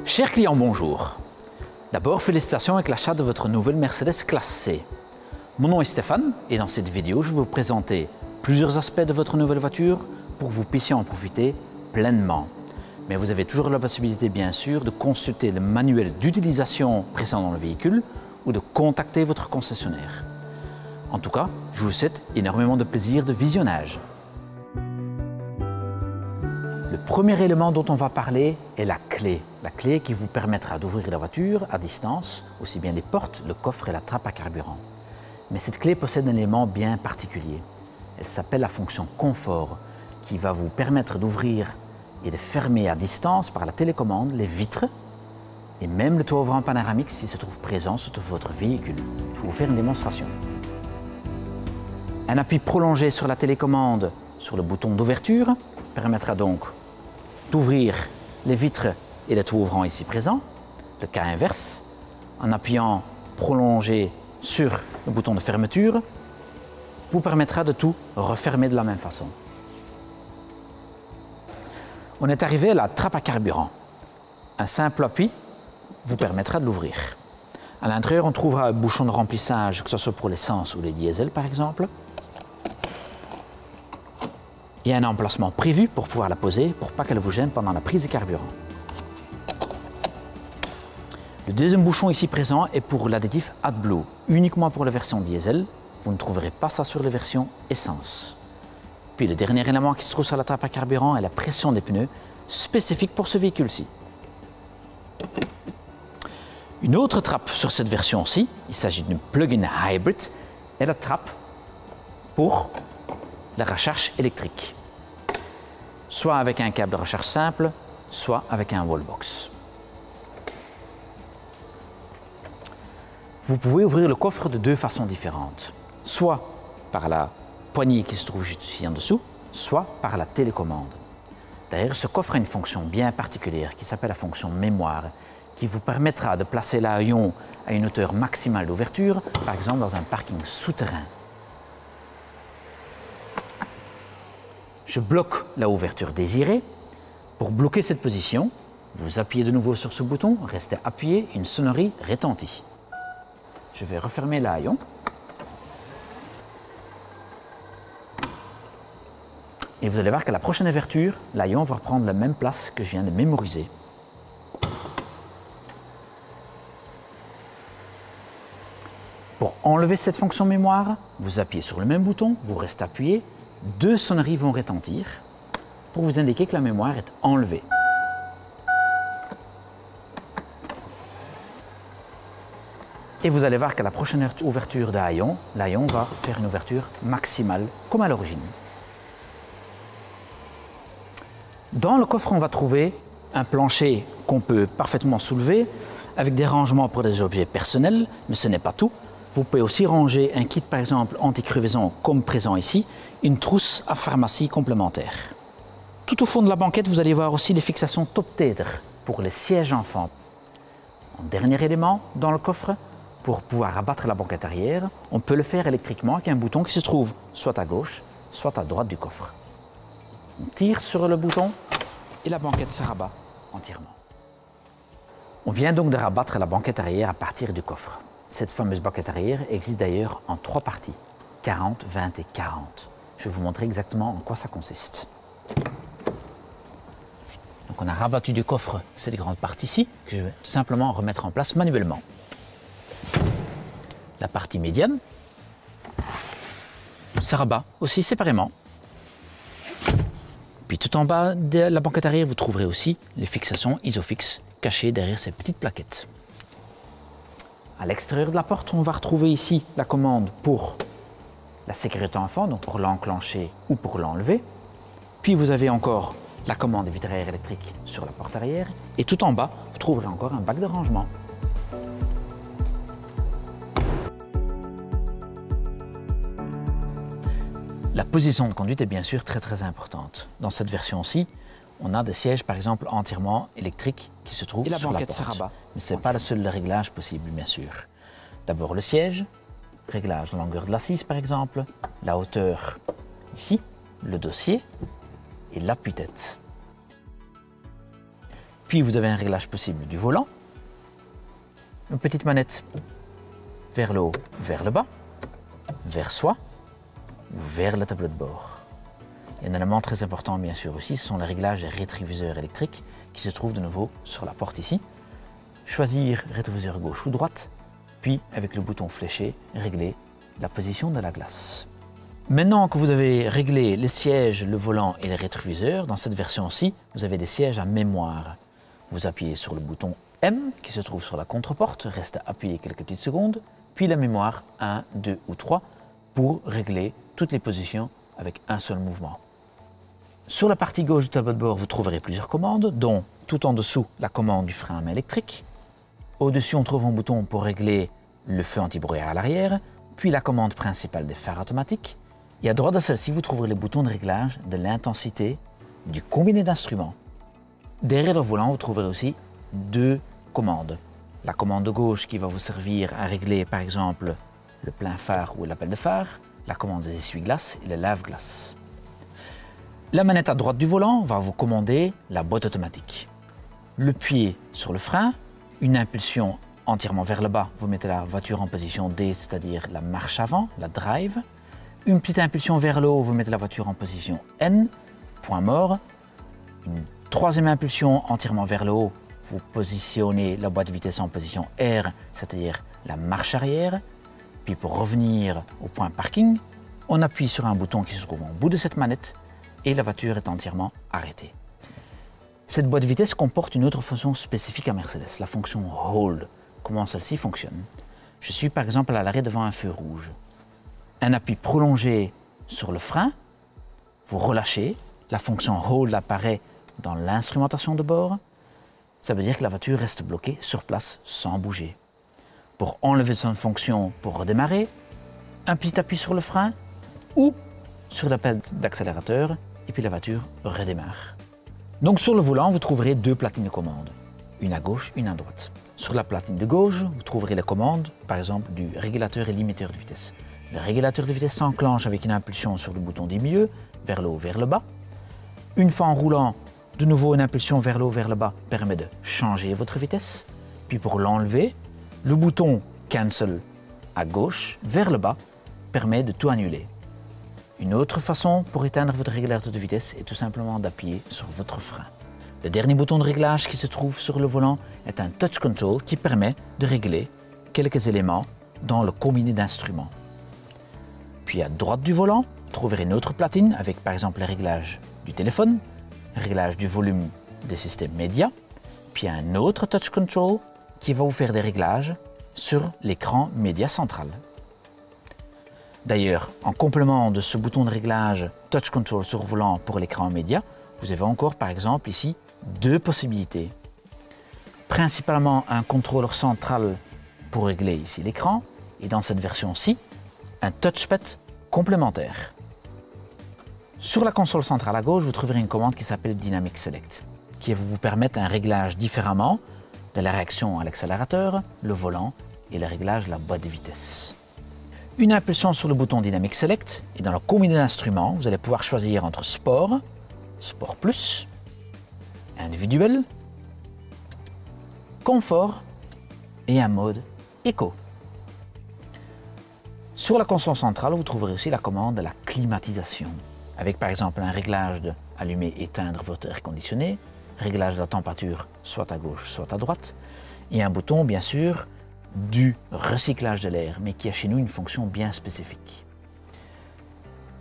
Chers clients, bonjour. D'abord, félicitations avec l'achat de votre nouvelle Mercedes classe C. Mon nom est Stéphane et dans cette vidéo, je vais vous présenter plusieurs aspects de votre nouvelle voiture pour que vous puissiez en profiter pleinement. Mais vous avez toujours la possibilité, bien sûr, de consulter le manuel d'utilisation présent dans le véhicule ou de contacter votre concessionnaire. En tout cas, je vous souhaite énormément de plaisir de visionnage. Le premier élément dont on va parler est la clé qui vous permettra d'ouvrir la voiture à distance, aussi bien les portes, le coffre et la trappe à carburant. Mais cette clé possède un élément bien particulier. Elle s'appelle la fonction confort, qui va vous permettre d'ouvrir et de fermer à distance par la télécommande les vitres et même le toit ouvrant panoramique s'il se trouve présent sur votre véhicule. Je vais vous faire une démonstration. Un appui prolongé sur la télécommande sur le bouton d'ouverture permettra donc d'ouvrir les vitres et le toit ouvrant ici présent. Le cas inverse, en appuyant prolongé sur le bouton de fermeture, vous permettra de tout refermer de la même façon. On est arrivé à la trappe à carburant. Un simple appui vous permettra de l'ouvrir. À l'intérieur, on trouvera un bouchon de remplissage, que ce soit pour l'essence ou les diesels par exemple. Il y a un emplacement prévu pour pouvoir la poser, pour pas qu'elle vous gêne pendant la prise de carburant. Le deuxième bouchon ici présent est pour l'additif AdBlue, uniquement pour la version diesel. Vous ne trouverez pas ça sur les versions essence. Puis le dernier élément qui se trouve sur la trappe à carburant est la pression des pneus, spécifique pour ce véhicule-ci. Une autre trappe sur cette version-ci, il s'agit d'une plug-in hybrid, est la trappe pour la recharge électrique. Soit avec un câble de recharge simple, soit avec un wallbox. Vous pouvez ouvrir le coffre de deux façons différentes. Soit par la poignée qui se trouve juste ici en dessous, soit par la télécommande. D'ailleurs, ce coffre a une fonction bien particulière qui s'appelle la fonction mémoire, qui vous permettra de placer l'haillon à une hauteur maximale d'ouverture, par exemple dans un parking souterrain. Je bloque la ouverture désirée. Pour bloquer cette position, vous appuyez de nouveau sur ce bouton, restez appuyé, une sonnerie retentit. Je vais refermer l'haillon. Et vous allez voir qu'à la prochaine ouverture, l'haillon va reprendre la même place que je viens de mémoriser. Pour enlever cette fonction mémoire, vous appuyez sur le même bouton, vous restez appuyé, deux sonneries vont retentir pour vous indiquer que la mémoire est enlevée. Et vous allez voir qu'à la prochaine ouverture de l'haillon va faire une ouverture maximale comme à l'origine. Dans le coffre, on va trouver un plancher qu'on peut parfaitement soulever avec des rangements pour des objets personnels, mais ce n'est pas tout. Vous pouvez aussi ranger un kit, par exemple, anti-crevaison comme présent ici, une trousse à pharmacie complémentaire. Tout au fond de la banquette, vous allez voir aussi des fixations top tether pour les sièges enfants. En dernier élément, dans le coffre, pour pouvoir abattre la banquette arrière, on peut le faire électriquement avec un bouton qui se trouve soit à gauche, soit à droite du coffre. On tire sur le bouton et la banquette se rabat entièrement. On vient donc de rabattre la banquette arrière à partir du coffre. Cette fameuse banquette arrière existe d'ailleurs en 3 parties, 40, 20 et 40. Je vais vous montrer exactement en quoi ça consiste. Donc on a rabattu du coffre cette grande partie-ci, que je vais simplement remettre en place manuellement. La partie médiane se rabat aussi séparément. Puis tout en bas de la banquette arrière, vous trouverez aussi les fixations Isofix cachées derrière ces petites plaquettes. À l'extérieur de la porte, on va retrouver ici la commande pour la sécurité enfant, donc pour l'enclencher ou pour l'enlever. Puis vous avez encore la commande des vitrailleurs électriques sur la porte arrière. Et tout en bas, vous trouverez encore un bac de rangement. La position de conduite est bien sûr très importante. Dans cette version-ci, on a des sièges par exemple entièrement électriques qui se trouvent sur la porte. Mais ce n'est pas le seul réglage possible bien sûr. D'abord le siège, réglage de la longueur de l'assise par exemple, la hauteur ici, le dossier et l'appui-tête. Puis vous avez un réglage possible du volant, une petite manette vers le haut, vers le bas, vers soi ou vers le tableau de bord. Et un élément très important bien sûr aussi, ce sont les réglages des rétroviseurs électriques qui se trouvent de nouveau sur la porte ici. Choisir rétroviseur gauche ou droite, puis avec le bouton fléché, régler la position de la glace. Maintenant que vous avez réglé les sièges, le volant et les rétroviseurs, dans cette version-ci, vous avez des sièges à mémoire. Vous appuyez sur le bouton M qui se trouve sur la contreporte, reste appuyé quelques petites secondes, puis la mémoire 1, 2 ou 3 pour régler toutes les positions avec un seul mouvement. Sur la partie gauche du tableau de bord, vous trouverez plusieurs commandes, dont tout en dessous la commande du frein à main électrique. Au-dessus, on trouve un bouton pour régler le feu anti-brouillard à l'arrière, puis la commande principale des phares automatiques. Et à droite de celle-ci, vous trouverez les boutons de réglage de l'intensité du combiné d'instruments. Derrière le volant, vous trouverez aussi deux commandes. La commande de gauche qui va vous servir à régler par exemple le plein phare ou l'appel de phare, la commande des essuie-glaces et le lave-glace. La manette à droite du volant va vous commander la boîte automatique. Le pied sur le frein, une impulsion entièrement vers le bas, vous mettez la voiture en position D, c'est-à-dire la marche avant, la drive. Une petite impulsion vers le haut, vous mettez la voiture en position N, point mort. Une troisième impulsion entièrement vers le haut, vous positionnez la boîte de vitesse en position R, c'est-à-dire la marche arrière. Puis pour revenir au point parking, on appuie sur un bouton qui se trouve en bout de cette manette et la voiture est entièrement arrêtée. Cette boîte de vitesse comporte une autre fonction spécifique à Mercedes, la fonction Hold. Comment celle-ci fonctionne? Je suis par exemple à l'arrêt devant un feu rouge. Un appui prolongé sur le frein, vous relâchez, la fonction Hold apparaît dans l'instrumentation de bord. Ça veut dire que la voiture reste bloquée sur place sans bouger. Pour enlever son fonction pour redémarrer, un petit appui sur le frein ou sur la pelle d'accélérateur et puis la voiture redémarre. Donc sur le volant, vous trouverez deux platines de commande, une à gauche, une à droite. Sur la platine de gauche, vous trouverez les commandes, par exemple, du régulateur et limiteur de vitesse. Le régulateur de vitesse s'enclenche avec une impulsion sur le bouton du milieu, vers le haut, vers le bas. Une fois en roulant, de nouveau une impulsion vers le haut, vers le bas permet de changer votre vitesse. Puis pour l'enlever, le bouton Cancel à gauche, vers le bas, permet de tout annuler. Une autre façon pour éteindre votre régulateur de vitesse est tout simplement d'appuyer sur votre frein. Le dernier bouton de réglage qui se trouve sur le volant est un touch control qui permet de régler quelques éléments dans le combiné d'instruments. Puis à droite du volant, vous trouverez une autre platine avec par exemple les réglages du téléphone, réglage du volume des systèmes médias, puis un autre touch control qui va vous faire des réglages sur l'écran média central. D'ailleurs, en complément de ce bouton de réglage Touch Control sur volant pour l'écran média, vous avez encore par exemple ici deux possibilités. Principalement un contrôleur central pour régler ici l'écran et dans cette version-ci, un touchpad complémentaire. Sur la console centrale à gauche, vous trouverez une commande qui s'appelle Dynamic Select, qui va vous permettre un réglage différemment de la réaction à l'accélérateur, le volant et le réglage de la boîte de vitesse. Une impulsion sur le bouton Dynamic Select et dans le combiné d'instruments, vous allez pouvoir choisir entre Sport, Sport Plus, Individuel, Confort et un mode Eco. Sur la console centrale, vous trouverez aussi la commande de la climatisation, avec par exemple un réglage de allumer, éteindre votre air conditionné, réglage de la température soit à gauche, soit à droite, et un bouton bien sûr du recyclage de l'air, mais qui a chez nous une fonction bien spécifique.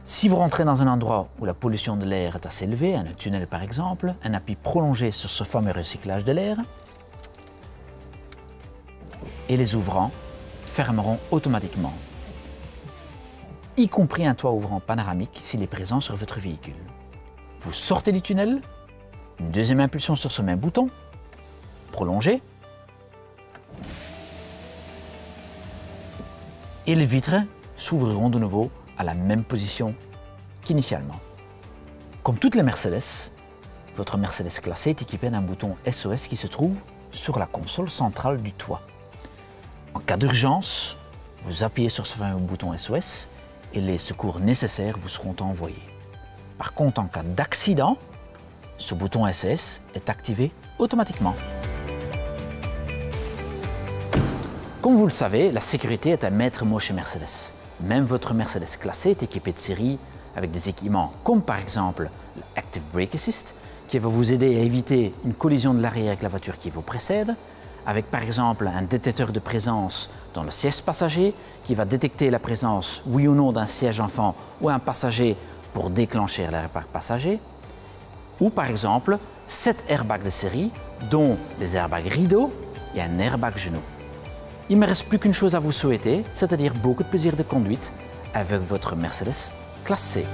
Si vous rentrez dans un endroit où la pollution de l'air est assez élevée, un tunnel par exemple, un appui prolongé sur ce fameux recyclage de l'air, et les ouvrants fermeront automatiquement, y compris un toit ouvrant panoramique s'il est présent sur votre véhicule. Vous sortez du tunnel, une deuxième impulsion sur ce même bouton, prolongé, et les vitres s'ouvriront de nouveau à la même position qu'initialement. Comme toutes les Mercedes, votre Mercedes classée est équipée d'un bouton SOS qui se trouve sur la console centrale du toit. En cas d'urgence, vous appuyez sur ce fameux bouton SOS et les secours nécessaires vous seront envoyés. Par contre, en cas d'accident, ce bouton SOS est activé automatiquement. Comme vous le savez, la sécurité est un maître mot chez Mercedes. Même votre Mercedes classée est équipée de série avec des équipements comme par exemple l'Active Brake Assist qui va vous aider à éviter une collision de l'arrière avec la voiture qui vous précède, avec par exemple un détecteur de présence dans le siège passager qui va détecter la présence, oui ou non, d'un siège enfant ou un passager pour déclencher l'airbag passager, ou par exemple 7 airbags de série dont les airbags rideau et un airbag genou. Il ne me reste plus qu'une chose à vous souhaiter, c'est-à-dire beaucoup de plaisir de conduite avec votre Mercedes classe C.